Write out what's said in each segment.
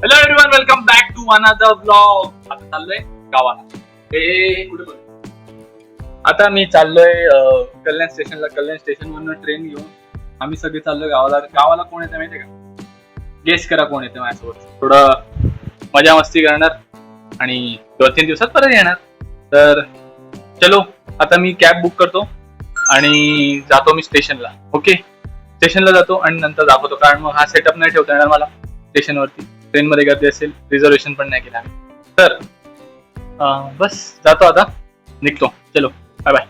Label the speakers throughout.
Speaker 1: Hello everyone, welcome back to another vlog. आता चाललोय गावाला. कुठे आता मी चाललोय कल्याण स्टेशनला. कल्याण स्टेशनवरून ट्रेन घेऊन आम्ही सगळे चाललोय गावाला. गावाला कोण येतं माहितीये का? गेस करा कोण येतं माझ्यासोबत. थोडं मजा मस्ती करणार आणि 2-3 दिवसात परत येणार. तर चलो, आता मी कॅब बुक करतो आणि जातो मी स्टेशनला. ओके, स्टेशनला जातो आणि नंतर दाखवतो, कारण मग हा सेटअप नाही ठेवता येणार मला स्टेशनवरती. ट्रेन मध्ये गर्दी असेल, रिझर्वेशन पण नाही केलं आम्ही. तर बस जातो, आता निघतो. चलो, बाय बाय.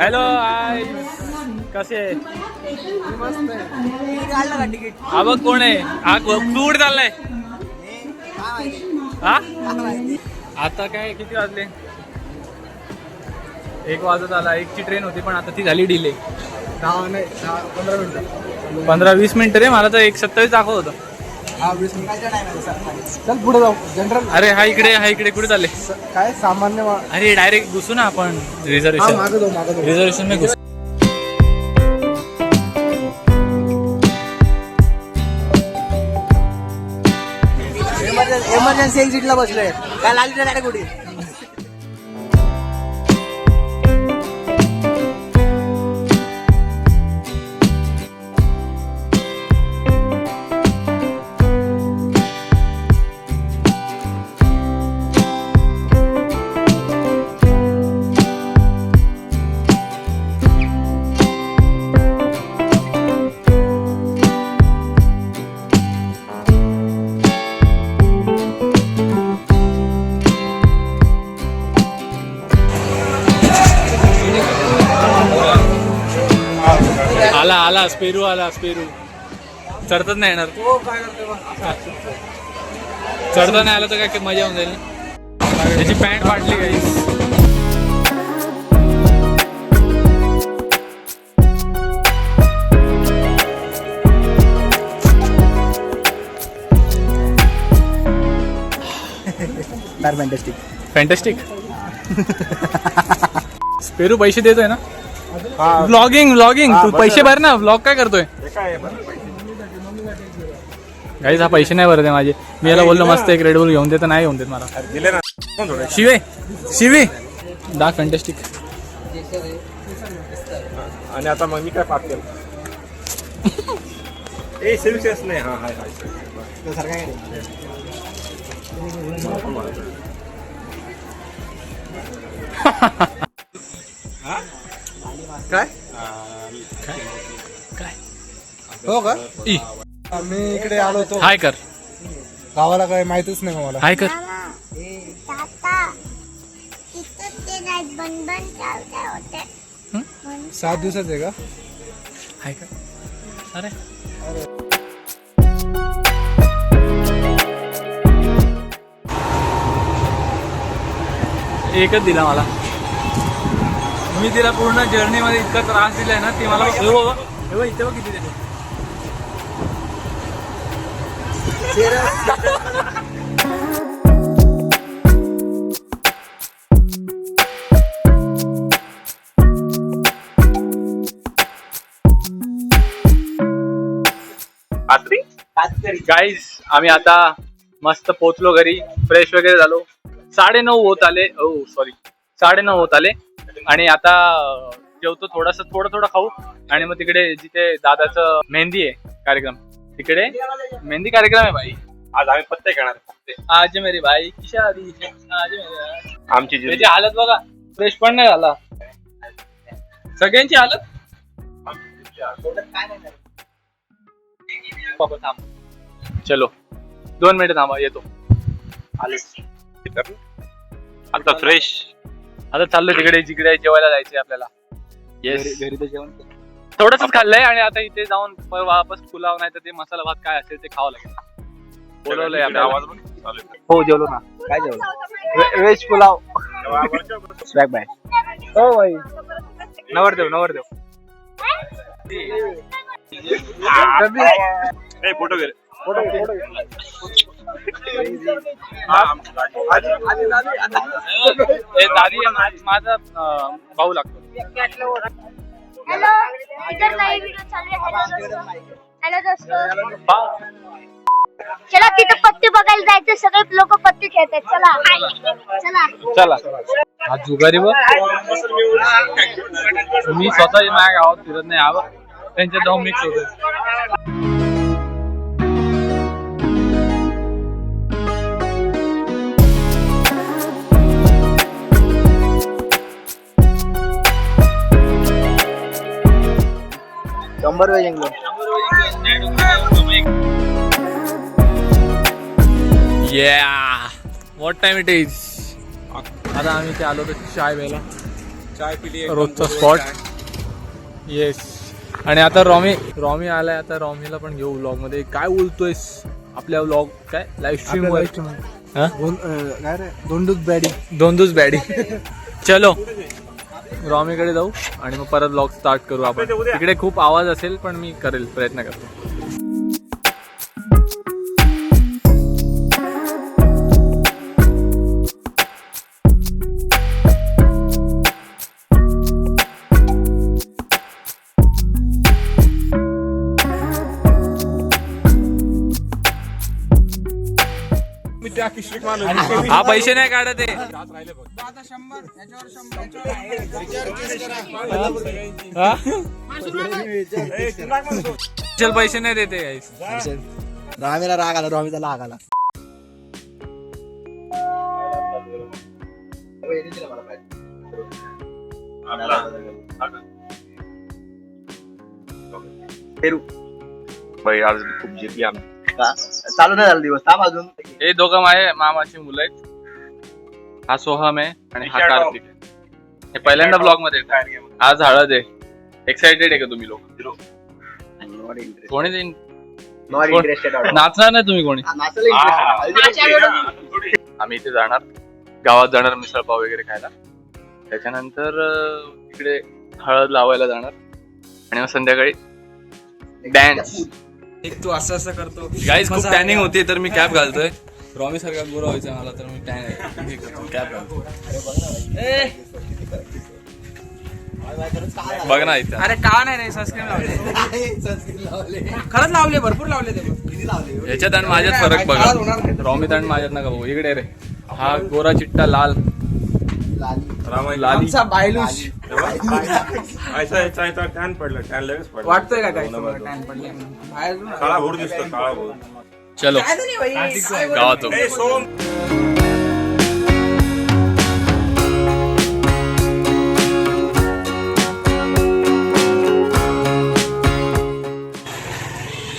Speaker 1: हॅलो, कसे हा बघ कोण आहे? हा तू कुठे चाललाय? हा आता काय किती वाजले? 1 वाजत आला. 1ची ट्रेन होती पण आता ती झाली डिले. 15-20 मिनिटं रे. मला तर 1:27 दाखवत होतं.
Speaker 2: चल पुढे जाऊ. जनरल.
Speaker 1: अरे हा इकडे कुठे चालले?
Speaker 2: काय सामान्य.
Speaker 1: अरे डायरेक्ट घुसू ना आपण. रिझर्वेशन में घुसू.
Speaker 2: एमर्जन्सी एक्झिटला बसलोय. काय लागली नाही कुठे.
Speaker 1: आला स्पेरू. चढतच नाही येणार. चढता नाही आलं तर काय मजा होऊन जाईल. त्याची पॅन्ट फाटली काही. फॅन्टॅस्टिक. स्पेरू पैसे देतोय ना? व्लॉगिंग तू पैसे भर ना. व्लॉग काय करतोय? गाईज हा पैसे नाही भरत आहे माझे. मी याला बोललो मस्त एक रेड बुल घेऊन दे, तर नाही घेऊन देत मला. शिवे दा फॅन्टॅस्टिक.
Speaker 2: आणि आता मग मी काय पाठ केलं? ए सेल्सियस नाही. हा हाय काय हो का? मी इकडे आलो होतो.
Speaker 1: हाय कर.
Speaker 2: गावाला काय माहितच नाही मला.
Speaker 1: हाय कर.
Speaker 2: 7 दिवसाच आहे का?
Speaker 1: हाय कर. अरे एकच दिला मला. मी तिला पूर्ण जर्नी मध्ये इतका त्रास दिलाय ना, ती मला इथे बघ किती देते. गाईज आम्ही आता मस्त पोहोचलो घरी. फ्रेश वगैरे झालो. 9:30 होत आले. 9:30 होत आले. आणि आता जेवतो. थोडं खाऊ. आणि मग तिकडे जिथे दादाचं मेहंदी आहे कार्यक्रम, तिकडे मेहंदी कार्यक्रम आहे भाई.
Speaker 2: आज आम्ही पत्ते घेणार.
Speaker 1: आज मेरी भाई की शादी. आमची त्याची हालत बघा. फ्रेश पण नाही झाला. सगळ्यांची हालत. बाबा थांब. चलो 2 मिनिटं थांबा, येतो. आता फ्रेश. आता चाललोय तिकडे जिकडे जेवायला जायचंय आपल्याला. घरी तर जेवण थोडंसच खाल्लंय आणि आता इथे जाऊन वापस पुलाव नाही तर ते मसाला भात काय असेल ते खावं लागेल. बोलवलंय आपल्याला. हो जेवलो ना.
Speaker 2: काय जेवलं? व्हेज पुलाव. Swag bye.
Speaker 1: हो भाई. नवरदेव.
Speaker 2: फोटो घे.
Speaker 1: दादी माझा भाऊ लागतो.
Speaker 3: हेलो, इधर नई वीडियो चालू आहे. हेलो दोस्तों. चला तिथं पत्ते बघायला जायचं. सगळे लोक पत्ते खेळतात. चला.
Speaker 1: हा जुगारी बघ. मी स्वतःही माझ्या गावात फिरत नाही. आवं त्यांच्या जाऊन मिक्स होत.
Speaker 2: शंभर वेळ जिंकलो.
Speaker 1: What time it is. आता आम्ही ते आलो तर चाय प्यायला.
Speaker 4: चाय पिली
Speaker 1: रोजचा स्पॉट. येस. आणि आता रॉमी आलाय. आता रॉमीला पण घेऊ व्लॉग मध्ये. काय बोलतोयस आपल्या व्लॉग काय लाईव्ह स्ट्रीम वर. दोन दिवस बॅडी. चलो रॉमीकडे जाऊ आणि मग परत व्लॉग स्टार्ट करू आपण. तिकडे खूप आवाज असेल पण मी करेल प्रयत्न करतो. हा पैसे नाही काढत आहे. चल पैसे नाही देते.
Speaker 2: रामीला राग आला. रॉमीचा राग आला.
Speaker 4: भाई आज खूप जिंकली आम्ही.
Speaker 2: चालू नाही झाला दिवस. थांब अजून.
Speaker 1: हे दोघं माझे मामाची मुलं आहेत. हा सोहम आहे आणि हा कार्तिक आहे. हे पहिल्यांदा ब्लॉग मध्ये येतात. आज हळद आहे. एक्साइटेड आहे का तुम्ही लोक. कोणी
Speaker 2: नॉट इंटरेस्टेड.
Speaker 1: नाचणार नाही तुम्ही कोणी. आम्ही इथे जाणार. गावात जाणार मिसळ पाव वगैरे खायला. त्याच्यानंतर इकडे हळद लावायला जाणार आणि मग संध्याकाळी डॅन्स.
Speaker 4: एक तू असं करतो.
Speaker 1: गाईज खूप टॅनिंग होती तर मी कॅप घालतोय. रॉमी सारखा गोरा व्हायचा मला तर मी कॅप घालतो. बघ ना इथे.
Speaker 4: अरे का नाही सनस्क्रीन लावले. खरंच लावले. भरपूर लावले ते.
Speaker 1: याच्यात आणि माझ्यात फरक बघा. रॉमीत आणि माझ्यात नका बघू. इकडे रे. हा गोरा चिट्टा लाल लाली.
Speaker 4: बायलूश
Speaker 5: टॅन पडलं. टॅन लगेच पडलं.
Speaker 4: वाटतोय का काय टॅन पडले बाहेर
Speaker 5: काळा भोर दिसतो. काळा भोर.
Speaker 1: चलो गावात.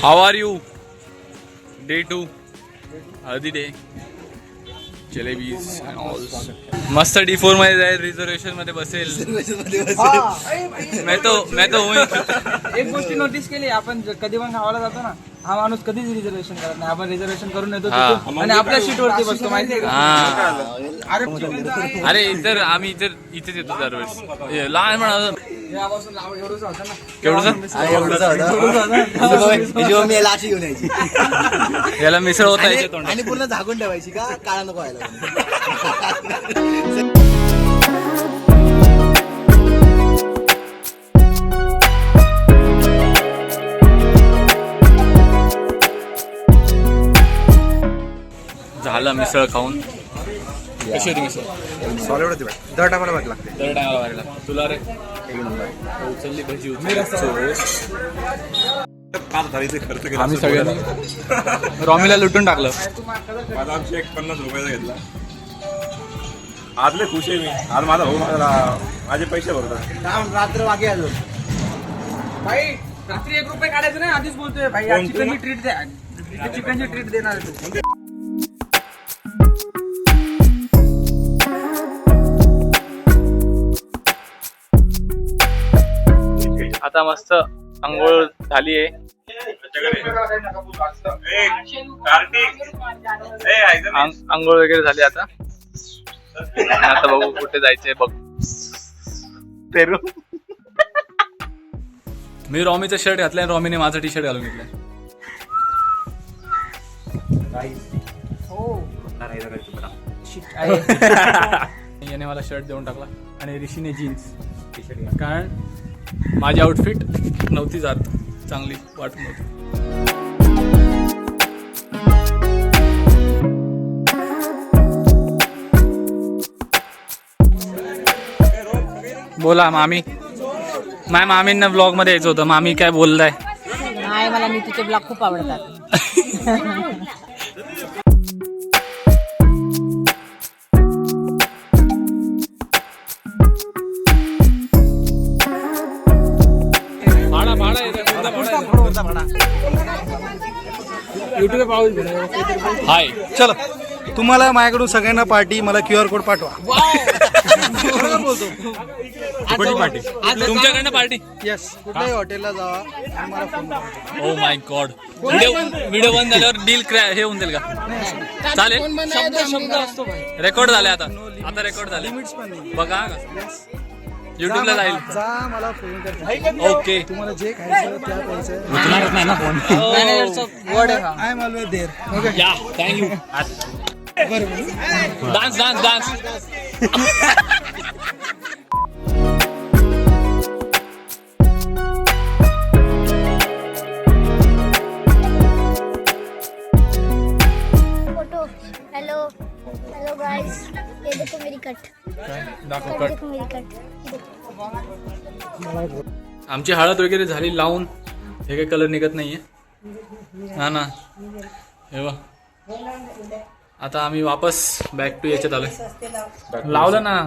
Speaker 1: हाउ आर यू. डे 2 हळदी डे. जलेबीज मस्त D4 मध्ये जाईल. रिझर्वेशन मध्ये बसेल. मैं तो हुई.
Speaker 4: एक गोष्टी नोटीस केली आपण कधी पण गावाला जातो ना. हा माणूस कधीच रिझर्वेशन करत नाही. आपण रिझर्वेशन करून येतो तिथून आणि आपल्या सीट वरती बसतो. माहितीये का.
Speaker 1: अरे इतर आम्ही इथेच येतो दरवेळेस. लहान पण
Speaker 4: यापासून एवढंच होतं ना.
Speaker 1: केवढं
Speaker 2: मी लाशी घेऊन यायची
Speaker 1: याला मिसळ होता याच्या तोंडात.
Speaker 2: आणि पूर्ण झाकून ठेवायची का काळा नको व्हायला.
Speaker 1: झालं मिसळ खाऊन. कशी होती मिसळ.
Speaker 2: सॉलिड होती. दर टाकायला वाट लागते.
Speaker 1: दर टायमाला वाढला. तुला रे उचलली भजी आम्ही सगळ्यांनी रॉमीला लुटून टाकलं.
Speaker 5: माझा आमची एक 50 रुपयाचा घेतला. आज लय खुश आहे मी. आज माझा भाऊ माझे पैसे भरतो.
Speaker 2: रात्र वागे अजून.
Speaker 4: भाई रात्री 1 रुपये काढायचं नाही. आधीच बोलतोय भाई.
Speaker 5: कोण
Speaker 4: चिकनची ट्रीट द्या. चिकनची ट्रीट देणार आहे तू.
Speaker 1: आता मस्त अंघोळ झाली आहे. अंघोळ वगैरे झाली आता. आता बघू कुठे जायचंय बघ. पेरू. मी रॉमीचा शर्ट घातलाय. रॉमीने माझा टी शर्ट घालून घेतलाय. याने मला शर्ट देऊन टाकला आणि ऋषीने जीन्स टी शर्ट, कारण माझी आउटफिट नव्हती जात, चांगली वाटत नव्हती. बोला मामी. माझ्या मामींना ब्लॉग मध्ये यायचं होतं. मामी काय बोलताय?
Speaker 6: नाही, मला मी तुझे ब्लॉग खूप आवडतात.
Speaker 1: हाय,
Speaker 2: चलो तुम्हाला माझ्याकडून सगळ्यांना पार्टी, मला QR कोड पाठवा.
Speaker 1: तुमच्याकडनं पार्टी.
Speaker 2: येस, कुठल्याही हॉटेलला जावा आणि मला फोन करा.
Speaker 1: Oh my God. व्हिडिओ बंद झाल्यावर डील हे होऊन जाईल का? चालेल. रेकॉर्ड झाले आता रेकॉर्ड झाले.
Speaker 2: लिमिट्स पण नाही.
Speaker 1: बघा युट्यूबला जाईल.
Speaker 2: जा, मला फोन करा.
Speaker 1: ओके.
Speaker 2: तुम्हाला जे खायचं त्या खायचं.
Speaker 1: उचलणारच नाही ना फोन.
Speaker 4: वर्ड आहे हा.
Speaker 2: I am always there.
Speaker 1: या thank you. Dance dance dance.
Speaker 3: Photo. Hello hello guys, ये देखो मेरी कट.
Speaker 1: दाखव
Speaker 3: ये
Speaker 1: कट.
Speaker 3: देखो मेरी कट.
Speaker 1: आमची हळद वगैरे झाली लावून. हे काही कलर निघत नाहीये. हा ना, हे बघ. आता आम्ही वापस बॅक टू याच्यात आलोय. लावलं ना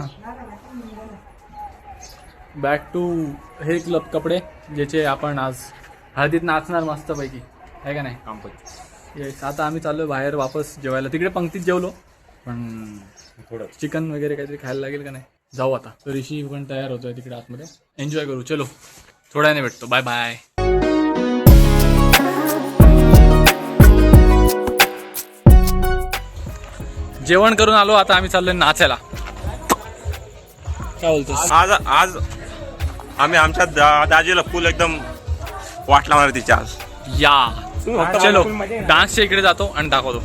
Speaker 1: बॅक टू हे क्लब कपडे ज्याचे आपण आज हळदीत नाचणार मस्त पैकी, आहे का नाही? येस. आता आम्ही चाललोय बाहेर वापस जेवायला. तिकडे पंक्तीत जेवलो, पण थोडं चिकन वगैरे काहीतरी खायला लागेल का नाही. जाऊ आता. तर ऋषी पण तयार होतोय तिकडे आतमध्ये. एन्जॉय करू. चलो, थोड्याने भेटतो. Bye bye. जेवण करून आलो, आता आम्ही चाललोय नाचायला. काय बोलतो?
Speaker 5: आज आम्ही आमच्या दाजीला फुल एकदम वाट लावणार तिच्या आज.
Speaker 1: या चलो, डान्सच्या इकडे जातो आणि दाखवतो.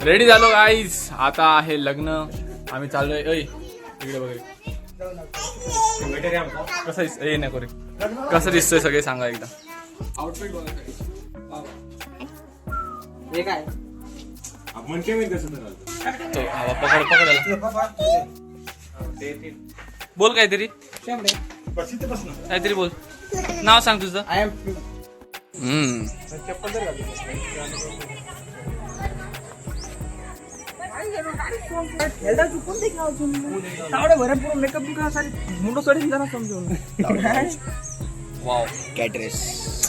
Speaker 1: रेडी झालो गाईज. आता आहे लग्न. आम्ही चाललोय. इकडे बघा कसं नको रे, कसं दिसतोय सगळे सांगा एकदा. आउटफिट बघा.
Speaker 4: हे काय
Speaker 1: पकड बोल काहीतरी काहीतरी बोल. नाव सांग तुझं.
Speaker 4: आय एम भरपूर मेकअप मुंडो सोडून जरा समजून.
Speaker 1: Wow caterers.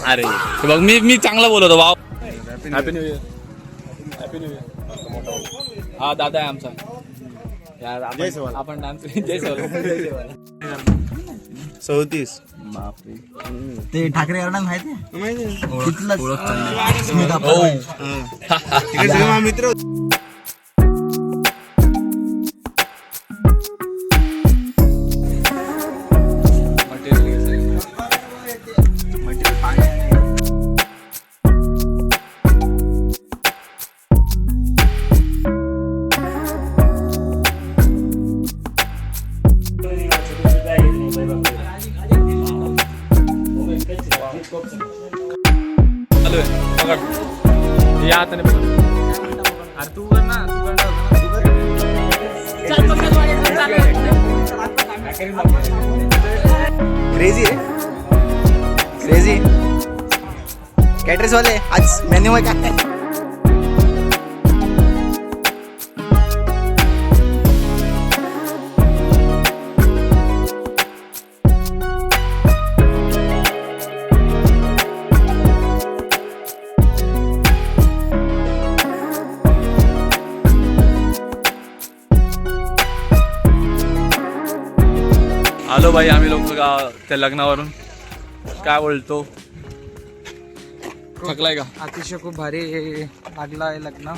Speaker 1: अरे हे बघ, मी चांगला बोलतो. Wow. Happy new year. Happy new year. हा दादा आहे आमचा. यार आपण डान्स. जय सेवाला.
Speaker 2: 34. ते ठाकरे यांना माहिती आहे मित्र.
Speaker 1: या हाताने पकड. अरे तू कर ना, तू कर
Speaker 2: क्रेजी आहे. क्रेजी कॅटरेस वाले आज मेन्यू आहे काय?
Speaker 1: आलो भाई आम्ही लोक त्या लग्नावरून. काय बोलतो? थकलाय का?
Speaker 4: अतिशय खूप भारी लागला आहे लग्न.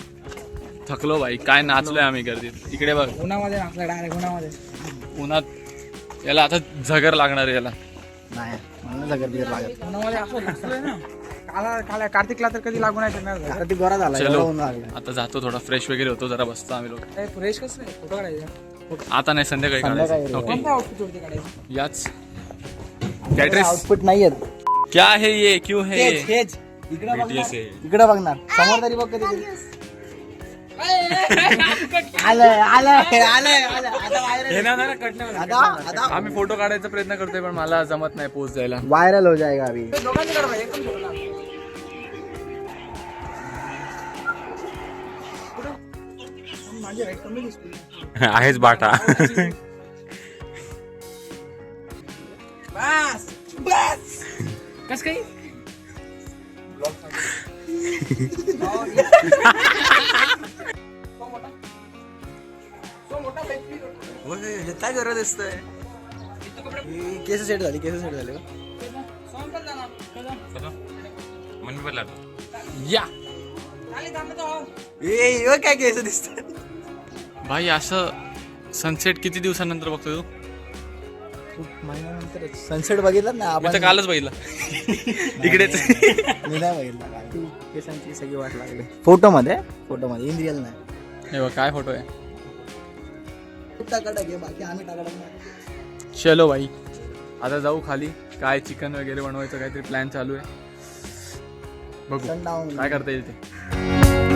Speaker 1: थकलो भाई, काय नाचलोय आम्ही गर्दीत. इकडे बघ,
Speaker 4: उन्हामध्ये नाचला डायरेक्ट उन्हामध्ये.
Speaker 1: उन्हात याला आता झगर लागणार आहे याला.
Speaker 2: नाही मला जगर बिगर लागत.
Speaker 4: उन्हामध्ये असं नाचलोय ना. काला कार्तिकला तर कधी लागून नाही शकणार.
Speaker 2: आता ती गोरा झाला
Speaker 1: चलो
Speaker 2: एवढा ऊन लागला.
Speaker 1: आता जातो, थोडा फ्रेश वगैरे होतो, जरा बसतो आम्ही लोक.
Speaker 4: फ्रेश कसं आहे फोटो काढायचा.
Speaker 1: आता नाही, संध्याकाळी
Speaker 2: संध्याकाळी
Speaker 1: काढायचं. ओके,
Speaker 4: कोणता आउटफिट वरती काढायचं.
Speaker 1: याच कॅटरेस.
Speaker 2: आउटपुट नाही येत.
Speaker 1: क्या है ये, क्यों है ये?
Speaker 2: हेच इकडे बघणार,
Speaker 5: BTS आहे.
Speaker 2: इकडे बघणार, समोर तरी बघ कधी. आलंय आलंय आलंय आलंय. आता viral. आता
Speaker 1: आम्ही फोटो काढायचा प्रयत्न करतोय, पण मला जमत नाही पोच द्यायला.
Speaker 2: व्हायरल हो जाएगा अभी.
Speaker 4: दोघांनी काढ भाई, एकदम फोटो काढ. माझी हाईट कमी दिसते.
Speaker 5: आहेच बाटा.
Speaker 4: बस बस कस काही
Speaker 2: काय गरज असतंय. केस सेट झाली, केस सेट झाले.
Speaker 5: मन बदला.
Speaker 1: या
Speaker 2: ए काय केस दिसत.
Speaker 1: भाई, असं सनसेट किती दिवसानंतर बघतोय तू?
Speaker 2: खूप महिन्यानंतर सनसेट बघितला ना
Speaker 1: मी
Speaker 2: आपण.
Speaker 1: तर कालच बघितलं. इकडेच.
Speaker 2: मी नाही बघितला काल. ती केसांची सगळी वाट लागली. फोटो मध्ये इन रिअल नाही.
Speaker 1: हे बघ, काय फोटो आहे.
Speaker 2: टाकाटक आहे, बाकी आम्ही टाकाटक नाही.
Speaker 1: चलो भाई, आता जाऊ खाली. काय चिकन वगैरे बनवायचं काहीतरी प्लॅन चालू आहे. बघू
Speaker 2: Sundown.
Speaker 1: काय करता येईल ते.